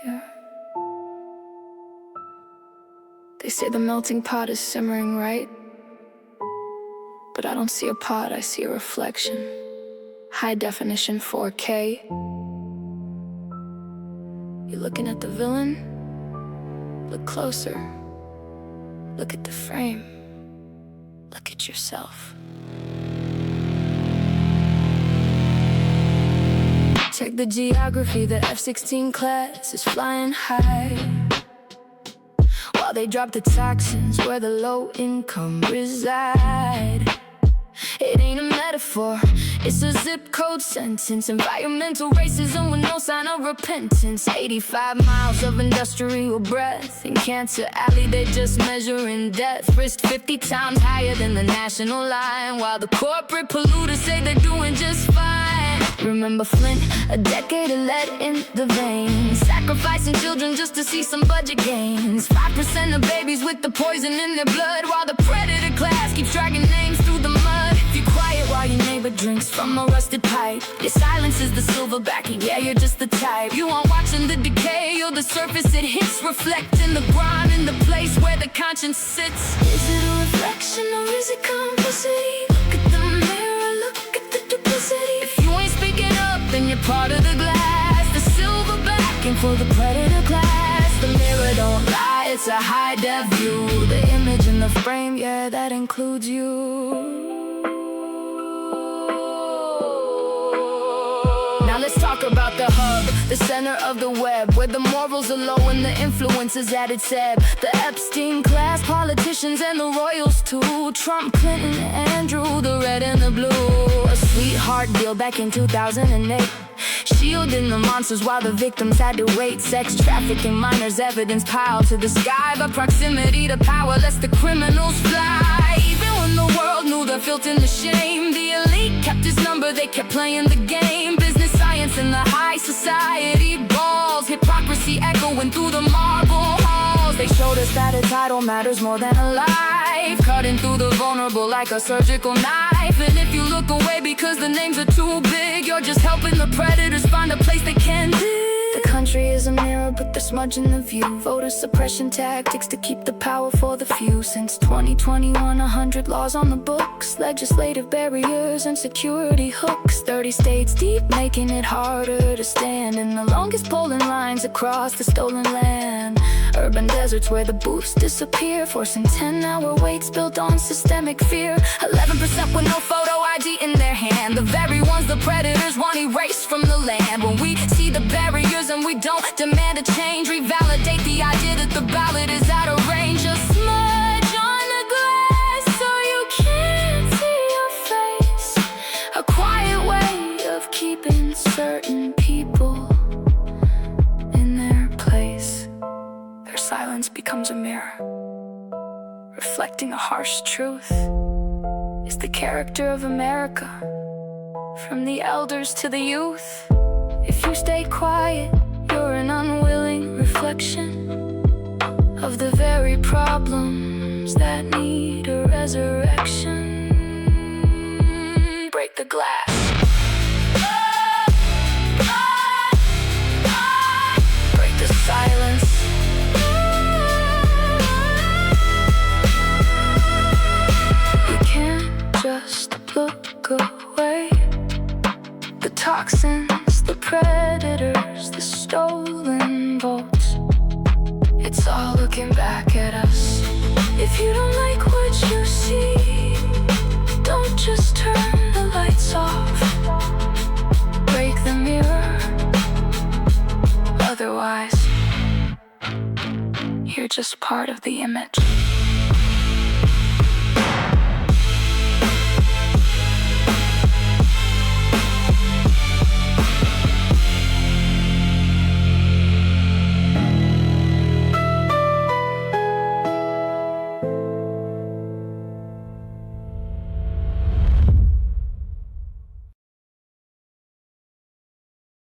Yeah. They say the melting pot is simmering, right? But I don't see a pot, I see a reflection. High definition 4K. You looking at the villain? Look closer. Look at the frame. Look at yourself. Check the geography, the F-16 class is flying high, while they drop the taxes where the low income reside. It ain't a metaphor, it's a zip code sentence. Environmental racism with no sign of repentance. 85 miles of industrial breath. In Cancer Alley they're just measuring death. Risked 50 times higher than the national line, while the corporate polluters say they're doing just fine. Remember Flint, a decade of lead in the veins, sacrificing children just to see some budget gains. 5% of babies with the poison in their blood, while the predator class keeps dragging names through the mud. If you're quiet while your neighbor drinks from a rusted pipe, your silence is the silver backing, yeah, you're just the type. You aren't watching the decay or the surface it hits, reflecting the grime in the place where the conscience sits. Is it a reflection or is it complicity? Look at the mirror, look at the duplicity. If you ain't speaking up, then you're part of the glass. The silver backing for the predator class. The mirror don't lie, it's a high-def view. The image in the frame, yeah, that includes you. Now let's talk about the hub, the center of the web, where the morals are low and the influence is at its ebb. The Epstein class, politicians and the royals too. Trump, Clinton, Andrew, the red and the blue. A sweetheart deal back in 2008, shielding the monsters while the victims had to wait. Sex trafficking minors, evidence piled to the sky. But proximity to power lets the criminals fly. Even when the world knew the filth and the shame, the elite kept his number, they kept playing the game. Business, science, and the high society balls. Hypocrisy echoing through the marble halls. They showed us that a title matters more than a life, cutting through the vulnerable like a surgical knife. And if you look away because the names are too big, you're just helping the predators find a place they can dig. The country is a mirror, but they're smudging the view. Voter suppression tactics to keep the power for the few. Since 2021, 100 laws on the books, legislative barriers and security hooks. 30 states deep, making it harder to stand in the longest polling lines across the stolen land. Urban deserts where the booths disappear, forcing 10-hour waits built on systemic fear. 11% with no photo ID in their hand, the very ones the predators want erased from the land. When we see the barriers and we don't demand a change, revalidate the idea that the ballot is out of range. A smudge on the glass so you can't see your face. A quiet way of keeping certain people in their place. Their silence becomes a mirror, reflecting a harsh truth. Is the character of America, from the elders to the youth. If you stay quiet, you're an unwilling reflection of the very problems that need a resurrection. Break the glass. Break the silence. You can't just look away. The toxins, the predators, the stolen votes, it's all looking back at us. If you don't like what you see, don't just turn the lights off. Break the mirror, otherwise you're just part of the image.